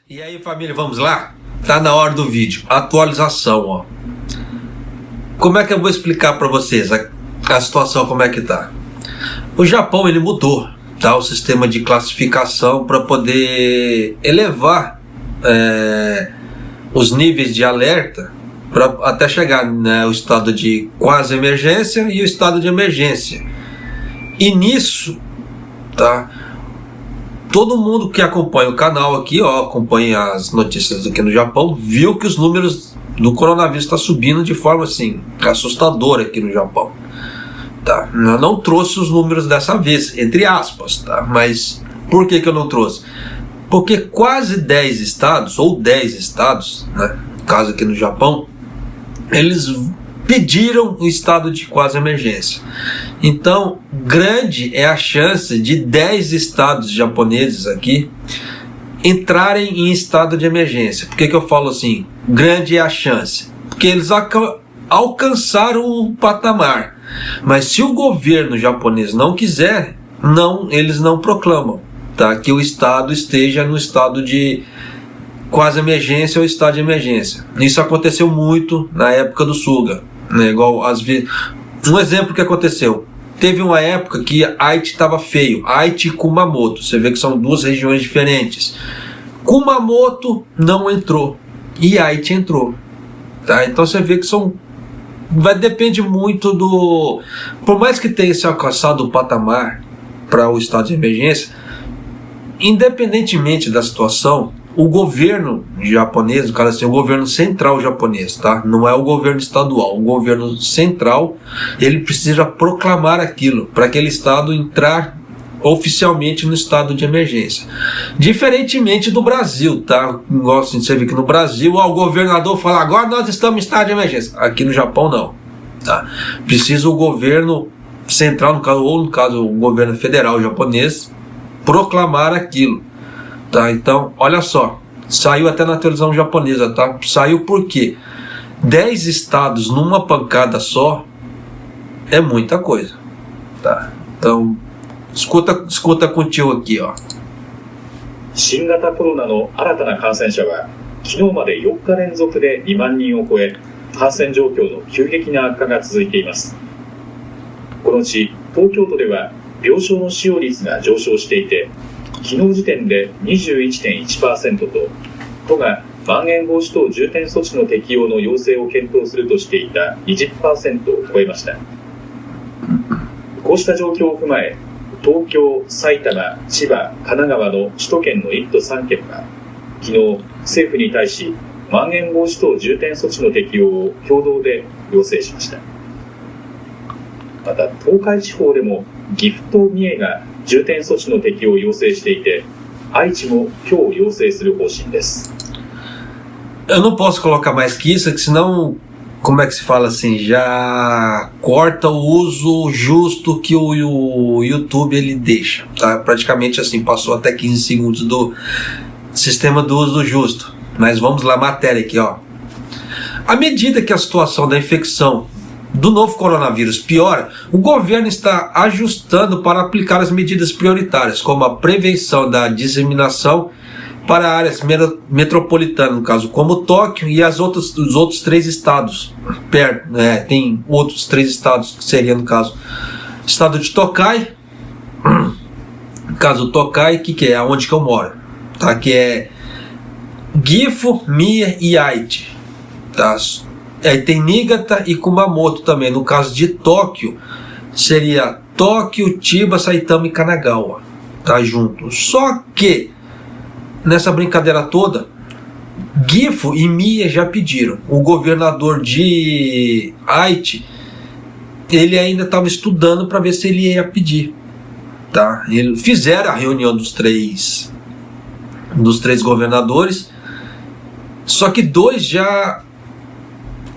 E aí, família, vamos lá? Tá na hora do vídeo. Atualização, ó. Como é que eu vou explicar para vocês a situação, como é que tá? O Japão, ele mudou, tá? O sistema de classificação para poder elevar os níveis de alerta até chegar, né, o estado de quase emergência e o estado de emergência. E nisso, tá? Todo mundo que acompanha o canal aqui, ó, acompanha as notícias aqui no Japão, viu que os números do coronavírus estão subindo de forma assim assustadora aqui no Japão. Tá? Eu não trouxe os números dessa vez, entre aspas, tá? Mas por que eu não trouxe? Porque quase 10 estados, ou 10 estados, né, no caso aqui no Japão, eles pediram o estado de quase emergência. Então, grande é a chance de 10 estados japoneses aqui entrarem em estado de emergência. Por que eu falo assim? Grande é a chance. Porque eles alcançaram o patamar. Mas se o governo japonês não quiser, eles não proclamam, tá? Que o estado esteja no estado de quase emergência ou estado de emergência. Isso aconteceu muito na época do Suga, né? Igual às vezes. Um exemplo que aconteceu. Teve uma época que Aichi estava feio. Aichi e Kumamoto. Você vê que são duas regiões diferentes. Kumamoto não entrou. E Aichi entrou. Tá? Então você vê que depende muito do... Por mais que tenha se alcançado o patamar para o estado de emergência, independentemente da situação, o governo japonês, no caso assim, o governo central japonês, tá? Não é o governo estadual, o governo central, ele precisa proclamar aquilo, para aquele estado entrar oficialmente no estado de emergência. Diferentemente do Brasil, tá? Igual assim, você vê que no Brasil, o governador fala, agora nós estamos em estado de emergência. Aqui no Japão não, tá? Precisa o governo central, no caso o governo federal japonês, proclamar aquilo. Tá, então, olha só, saiu até na televisão japonesa, tá? Saiu porque 10 estados numa pancada só é muita coisa, tá? Então, escuta contigo aqui, ó. 新型コロナの新たな感染者は昨日まで4日連続で2万人を超え、感染状況の急激な悪化が続いています。このうち東京都では病床の使用率が上昇していて、昨日時点で 21.1% と、都がまん延防止等重点措置の適用の要請を検討するとしていた 20% を超えました。こうした状況を踏まえ、東京、埼玉、千葉、神奈川の首都圏の1都3県は、昨日政府に対し、まん延防止等重点措置の適用を共同で要請しました。また、東海地方でも岐阜と三重が重点措置の適用を要請していて、愛知も今日要請する方針です。Eu não posso colocar mais que isso, que senão, como é que se fala assim, já corta o uso justo que o YouTube ele deixa, tá? Praticamente assim, passou até 15 segundos do sistema do uso justo. Mas vamos lá, matéria aqui, ó. À medida que a situação da infecção do novo coronavírus piora, o governo está ajustando para aplicar as medidas prioritárias, como a prevenção da disseminação para áreas metropolitanas, no caso, como Tóquio e os outros 3 estados perto, né? Tem outros 3 estados que seria, no caso, estado de Tokai, no caso Tokai, que é onde que eu moro, tá? Que é Gifu, Mie e Aichi, tá? Aí tem Niigata e Kumamoto também. No caso de Tóquio, seria Tóquio, Chiba, Saitama e Kanagawa, tá junto. Só que nessa brincadeira toda, Gifu e Mie já pediram. O governador de Aichi, ele ainda estava estudando para ver se ele ia pedir, tá? Eles fizeram a reunião dos três governadores, só que 2 já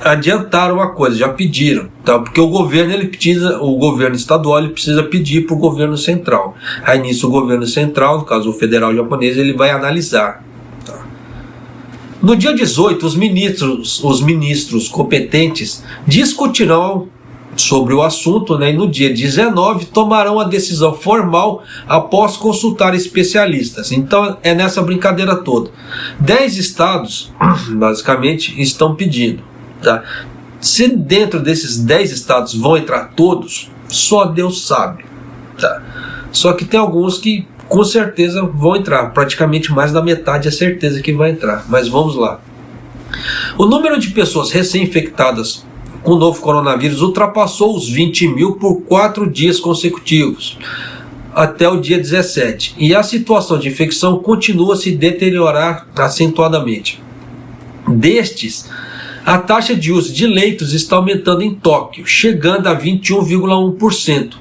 adiantaram a coisa, já pediram, tá? Porque o governo estadual ele precisa pedir para o governo central. Aí nisso o governo central, no caso o federal japonês, ele vai analisar, tá? No dia 18, os ministros competentes discutirão sobre o assunto, né, e no dia 19 tomarão a decisão formal após consultar especialistas. Então é nessa brincadeira toda. 10 estados, basicamente, estão pedindo. Tá? Se dentro desses 10 estados vão entrar todos, só Deus sabe. Tá? Só que tem alguns que com certeza vão entrar, praticamente mais da metade é certeza que vai entrar, mas vamos lá. O número de pessoas recém-infectadas com o novo coronavírus ultrapassou os 20 mil por 4 dias consecutivos, até o dia 17, e a situação de infecção continua a se deteriorar acentuadamente. Destes, a taxa de uso de leitos está aumentando em Tóquio, chegando a 21,1%.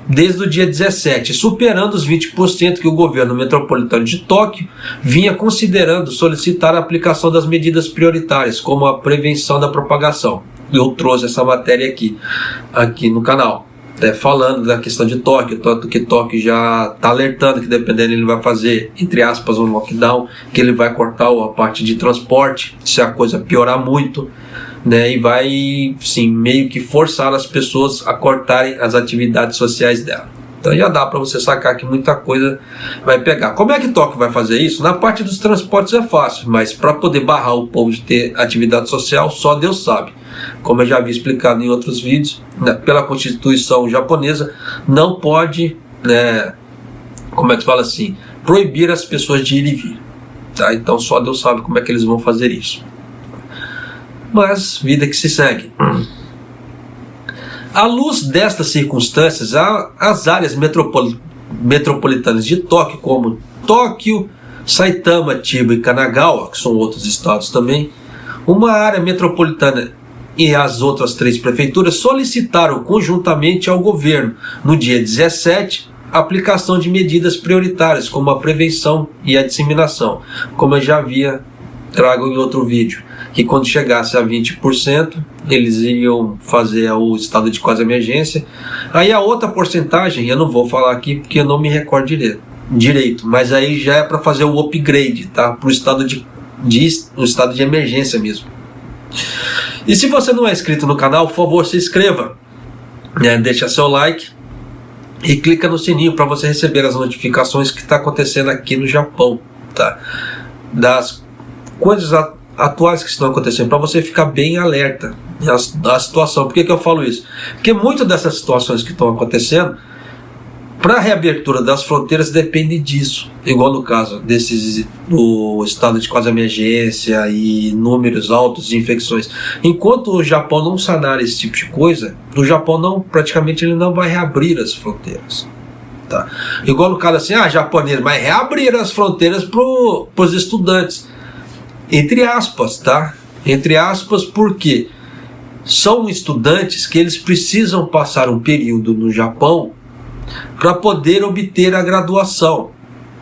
Desde o dia 17, superando os 20% que o governo metropolitano de Tóquio vinha considerando solicitar a aplicação das medidas prioritárias, como a prevenção da propagação. Eu trouxe essa matéria aqui no canal, falando da questão de Tóquio, tanto que Tóquio já está alertando que dependendo ele vai fazer, entre aspas, um lockdown, que ele vai cortar a parte de transporte, se a coisa piorar muito, né, e vai, sim, meio que forçar as pessoas a cortarem as atividades sociais dela. Então já dá para você sacar que muita coisa vai pegar. Como é que Tóquio vai fazer isso? Na parte dos transportes é fácil, mas para poder barrar o povo de ter atividade social, só Deus sabe. Como eu já havia explicado em outros vídeos, né, pela Constituição japonesa, não pode, né, como é que fala assim, proibir as pessoas de ir e vir. Tá? Então só Deus sabe como é que eles vão fazer isso. Mas vida que se segue. À luz destas circunstâncias, as áreas metropolitanas de Tóquio, como Tóquio, Saitama, Chiba e Kanagawa, que são outros estados também, uma área metropolitana e as outras 3 prefeituras solicitaram conjuntamente ao governo, no dia 17, a aplicação de medidas prioritárias, como a prevenção e a disseminação, como eu já havia trago em outro vídeo, que quando chegasse a 20%, eles iam fazer o estado de quase emergência. Aí a outra porcentagem, eu não vou falar aqui porque eu não me recordo direito, mas aí já é para fazer o upgrade, tá? Para o estado de emergência mesmo. E se você não é inscrito no canal, por favor, se inscreva, né? Deixa seu like e clica no sininho para você receber as notificações que está acontecendo aqui no Japão, tá? Das coisas atuais que estão acontecendo, para você ficar bem alerta da situação. Por que eu falo isso? Porque muitas dessas situações que estão acontecendo, para a reabertura das fronteiras depende disso, igual no caso do estado de quase emergência e números altos de infecções. Enquanto o Japão não sanar esse tipo de coisa, o Japão praticamente ele não vai reabrir as fronteiras. Tá? Igual no caso assim, japonês, mas reabrir as fronteiras para os estudantes. Entre aspas, tá? Entre aspas, porque são estudantes que eles precisam passar um período no Japão para poder obter a graduação.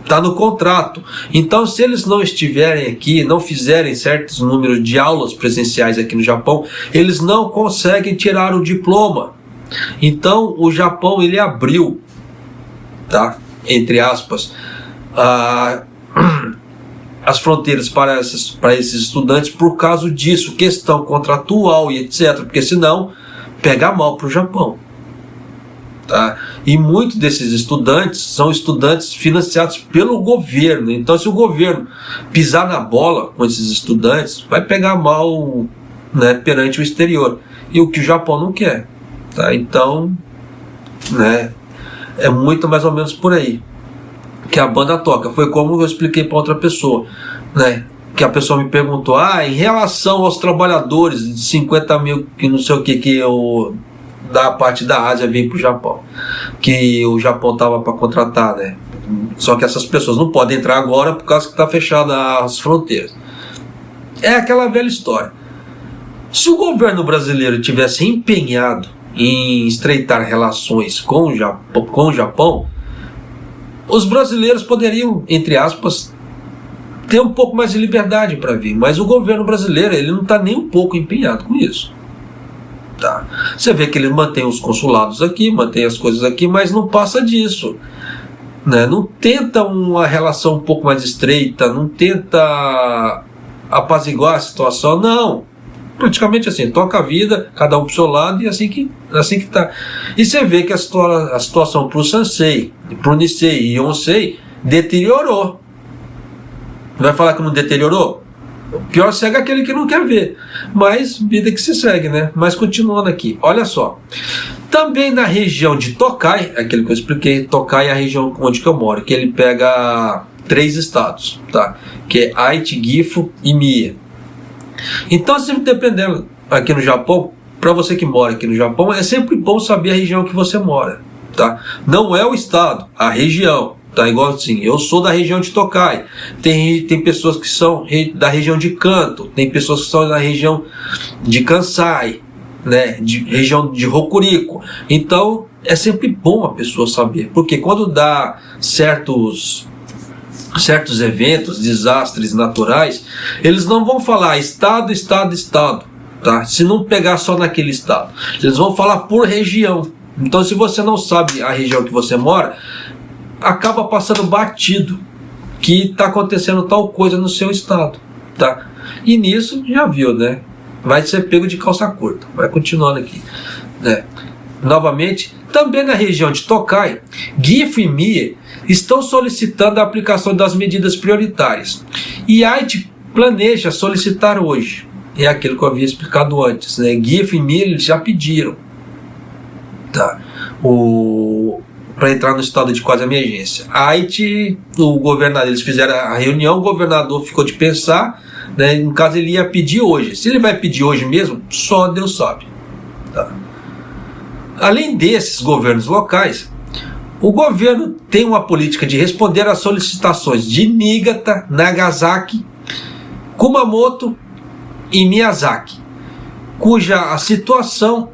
Está no contrato. Então, se eles não estiverem aqui, não fizerem certos números de aulas presenciais aqui no Japão, eles não conseguem tirar o diploma. Então, o Japão, ele abriu, tá? Entre aspas, as fronteiras para esses estudantes por causa disso, questão contratual e etc, porque senão pega mal para o Japão, tá? E muitos desses estudantes são estudantes financiados pelo governo, então se o governo pisar na bola com esses estudantes, vai pegar mal, né, perante o exterior, e o que o Japão não quer, tá? Então, né, é muito mais ou menos por aí que a banda toca. Foi como eu expliquei para outra pessoa, né? Que a pessoa me perguntou, em relação aos trabalhadores de 50 mil, que não sei o que da parte da Ásia vem para o Japão, que o Japão estava para contratar, né? Só que essas pessoas não podem entrar agora por causa que está fechada as fronteiras. É aquela velha história. Se o governo brasileiro tivesse empenhado em estreitar relações com o Japão, os brasileiros poderiam, entre aspas, ter um pouco mais de liberdade para vir, mas o governo brasileiro ele não está nem um pouco empenhado com isso. Tá? Você vê que ele mantém os consulados aqui, mantém as coisas aqui, mas não passa disso, né? Não tenta uma relação um pouco mais estreita, não tenta apaziguar a situação, não. praticamente assim, toca a vida, cada um pro seu lado, e assim que tá. E você vê que a situação pro Sansei, pro Nisei e Yonsei deteriorou. Vai falar que não deteriorou? O pior cego é aquele que não quer ver. Mas vida que se segue, né? Mas continuando aqui, olha só. Também na região de Tokai, aquele que eu expliquei, Tokai é a região onde que eu moro, que ele pega 3 estados, tá? Que é Aichi, Gifu e Mie. Então, se dependendo aqui no Japão, para você que mora aqui no Japão, é sempre bom saber a região que você mora, tá? Não é o estado, a região. Tá, igual assim, eu sou da região de Tokai, tem pessoas que são da região de Kanto, tem pessoas que são da região de Kansai, né, de região de Hokuriku. Então é sempre bom a pessoa saber, porque quando dá certos eventos, desastres naturais, eles não vão falar estado, tá? Se não pegar só naquele estado, eles vão falar por região. Então, se você não sabe a região que você mora, acaba passando batido que está acontecendo tal coisa no seu estado, tá? E nisso, já viu, né? Vai ser pego de calça curta. Vai continuando aqui, né? Novamente, também na região de Tokai, Gifu e Mie estão solicitando a aplicação das medidas prioritárias. E Aichi planeja solicitar hoje. É aquilo que eu havia explicado antes, né? Gifu e Mie eles já pediram, tá? Para entrar no estado de quase emergência. Aichi, o governador, eles fizeram a reunião, o governador ficou de pensar, né, no caso ele ia pedir hoje. Se ele vai pedir hoje mesmo, só Deus sabe, tá? Além desses governos locais, o governo tem uma política de responder às solicitações de Niigata, Nagasaki, Kumamoto e Miyazaki, cuja a situação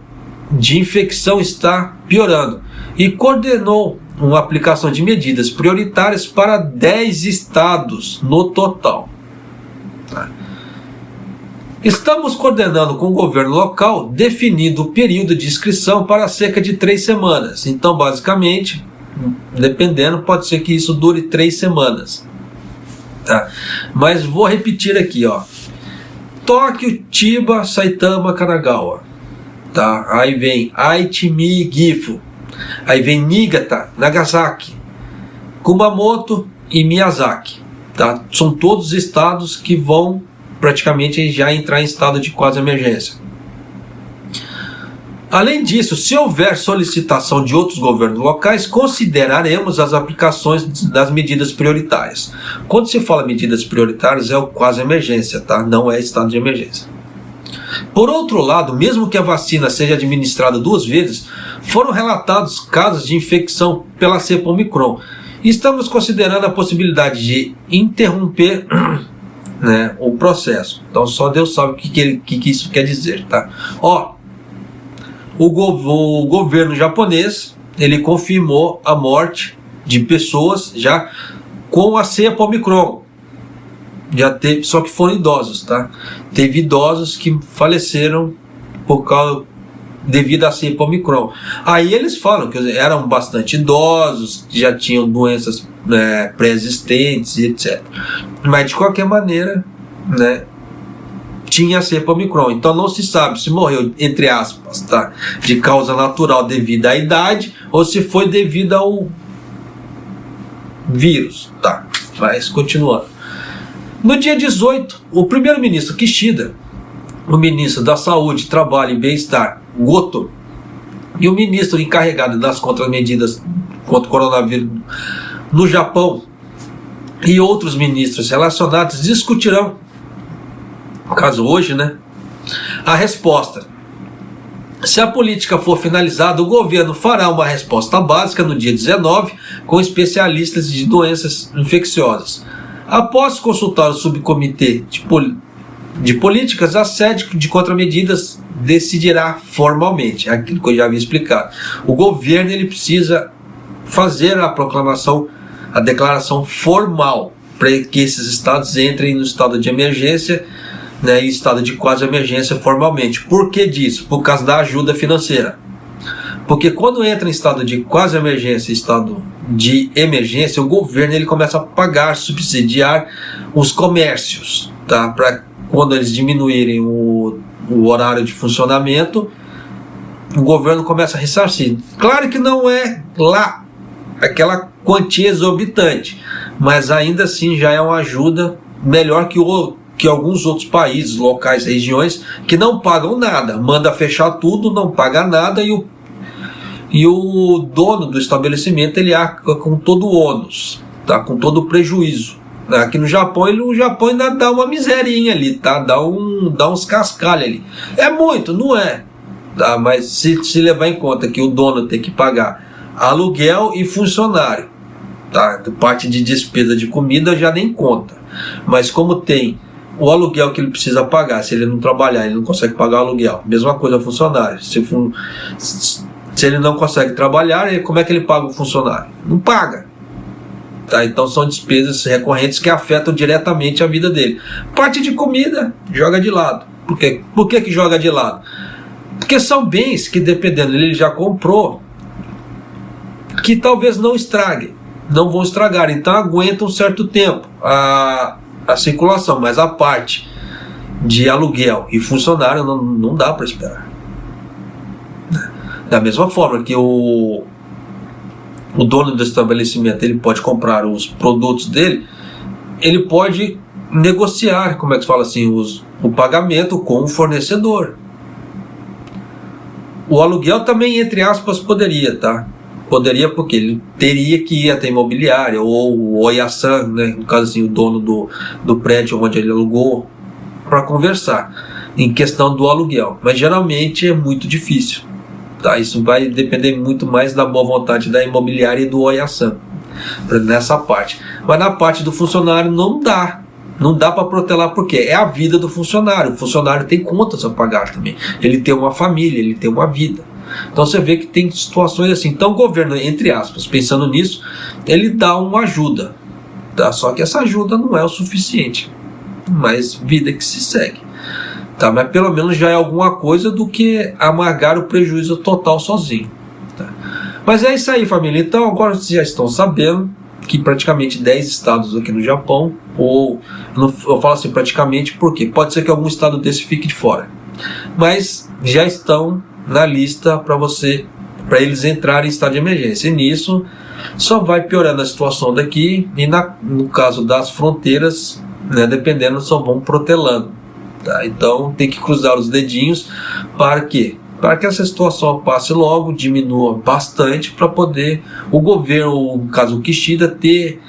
de infecção está piorando, e coordenou uma aplicação de medidas prioritárias para 10 estados no total. Estamos coordenando com o governo local, definindo o período de inscrição para cerca de 3 semanas. Então, basicamente, dependendo, pode ser que isso dure 3 semanas. Tá? Mas vou repetir aqui, ó. Tóquio, Chiba, Saitama, Kanagawa. Tá? Aí vem Aichi, Mie, Gifu. Aí vem Niigata, Nagasaki, Kumamoto e Miyazaki, tá? São todos estados que vão praticamente já entrar em estado de quase emergência. Além disso, se houver solicitação de outros governos locais, consideraremos as aplicações das medidas prioritárias. Quando se fala medidas prioritárias, é o quase emergência, tá? Não é estado de emergência. Por outro lado, mesmo que a vacina seja administrada 2 vezes, foram relatados casos de infecção pela cepa Omicron. Estamos considerando a possibilidade de interromper, né, o processo. Então só Deus sabe o que isso quer dizer, tá? Ó, o governo japonês, ele confirmou a morte de pessoas já com a cepa Omicron. Já teve, só que foram idosos, tá? Teve idosos que faleceram devido à cepa Omicron. Aí eles falam que eram bastante idosos, que já tinham doenças, né, pré-existentes e etc. Mas de qualquer maneira, né, tinha a cepa Omicron. Então não se sabe se morreu, entre aspas, tá, de causa natural devido à idade ou se foi devido ao vírus, tá? Mas continuando. No dia 18, o primeiro-ministro Kishida, o ministro da Saúde, Trabalho e Bem-Estar, Goto, e o ministro encarregado das contramedidas contra o coronavírus no Japão e outros ministros relacionados discutirão, no caso hoje, né, a resposta. Se a política for finalizada, o governo fará uma resposta básica no dia 19 com especialistas de doenças infecciosas. Após consultar o subcomitê de políticas, a sede de contramedidas decidirá formalmente, aquilo que eu já havia explicado. O governo ele precisa fazer a proclamação, a declaração formal para que esses estados entrem no estado de emergência, né, e estado de quase emergência formalmente. Por que disso? Por causa da ajuda financeira. Porque quando entra em estado de quase emergência, estado de emergência, o governo ele começa a pagar, subsidiar os comércios, tá? Para quando eles diminuírem o horário de funcionamento, o governo começa a ressarcir. Claro que não é lá aquela quantia exorbitante, mas ainda assim já é uma ajuda melhor que alguns outros países, locais, regiões que não pagam nada, manda fechar tudo, não paga nada e o dono do estabelecimento ele arca com todo o ônus, tá? Com todo o prejuízo. Aqui no Japão, o Japão ainda dá uma miserinha ali, tá? Dá uns cascalhos ali. É muito, não é? Tá? Mas se levar em conta que o dono tem que pagar aluguel e funcionário, tá? Parte de despesa de comida já nem conta. Mas como tem o aluguel que ele precisa pagar, se ele não trabalhar, ele não consegue pagar o aluguel. Mesma coisa funcionário. Se ele não consegue trabalhar, como é que ele paga o funcionário? Não paga. Tá? Então são despesas recorrentes que afetam diretamente a vida dele. Parte de comida, joga de lado. Por quê? Por que joga de lado? Porque são bens que, dependendo, ele já comprou, que talvez não estraguem, não vão estragar, então aguentam um certo tempo a circulação, mas a parte de aluguel e funcionário não dá para esperar. Da mesma forma que o dono do estabelecimento ele pode comprar os produtos dele, ele pode negociar, como é que se fala assim, o pagamento com o fornecedor. O aluguel também, entre aspas, poderia, tá? Poderia porque ele teria que ir até a imobiliária ou o Oyasan, né? No caso assim, o dono do prédio onde ele alugou, para conversar em questão do aluguel. Mas geralmente é muito difícil. Tá, isso vai depender muito mais da boa vontade da imobiliária e do Oyasan nessa parte. Mas na parte do funcionário não dá para protelar, porque é a vida do funcionário. O funcionário tem contas a pagar também, ele tem uma família, ele tem uma vida. Então você vê que tem situações assim. Então o governo, entre aspas, pensando nisso, ele dá uma ajuda, tá? Só que essa ajuda não é o suficiente, mas vida que se segue. Tá, mas pelo menos já é alguma coisa do que amargar o prejuízo total sozinho. Tá? Mas é isso aí, família. Então agora vocês já estão sabendo que praticamente 10 estados aqui no Japão, ou eu falo assim praticamente porque pode ser que algum estado desse fique de fora, mas já estão na lista para eles entrarem em estado de emergência. E nisso só vai piorando a situação daqui e no caso das fronteiras, né, dependendo, só vão protelando. Tá? Então tem que cruzar os dedinhos para que essa situação passe logo, diminua bastante, para poder o governo, no caso o Kishida, ter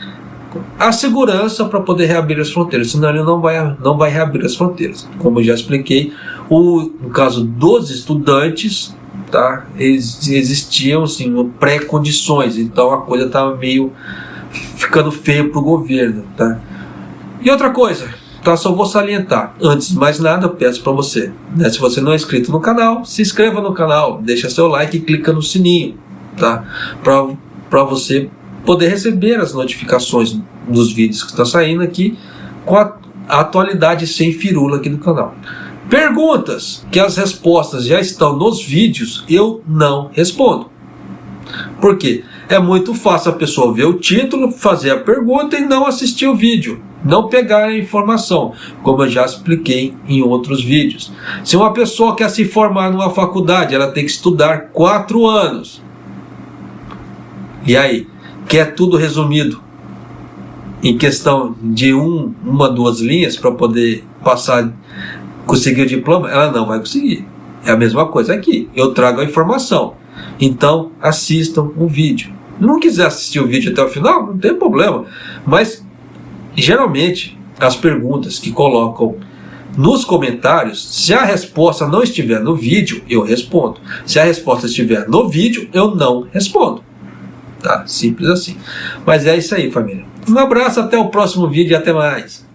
a segurança para poder reabrir as fronteiras, senão ele não vai reabrir as fronteiras. Como eu já expliquei, no caso dos estudantes, tá? Existiam assim, pré-condições, então a coisa estava meio ficando feia para o governo. Tá? E outra coisa, tá, só vou salientar, antes de mais nada eu peço para você, né, se você não é inscrito no canal, se inscreva no canal, deixa seu like e clica no sininho, tá, para você poder receber as notificações dos vídeos que estão saindo aqui com a atualidade sem firula aqui do canal. Perguntas que as respostas já estão nos vídeos, eu não respondo. Por quê? É muito fácil a pessoa ver o título, fazer a pergunta e não assistir o vídeo, não pegar a informação, como eu já expliquei em outros vídeos. Se uma pessoa quer se formar numa faculdade, ela tem que estudar 4 anos. E aí, quer tudo resumido em questão de uma, 2 linhas para poder conseguir o diploma? Ela não vai conseguir. É a mesma coisa aqui, eu trago a informação. Então assistam o vídeo. Não quiser assistir o vídeo até o final, não tem problema. Mas geralmente as perguntas que colocam nos comentários, se a resposta não estiver no vídeo, eu respondo. Se a resposta estiver no vídeo, eu não respondo. Tá? Simples assim. Mas é isso aí, família. Um abraço, até o próximo vídeo e até mais.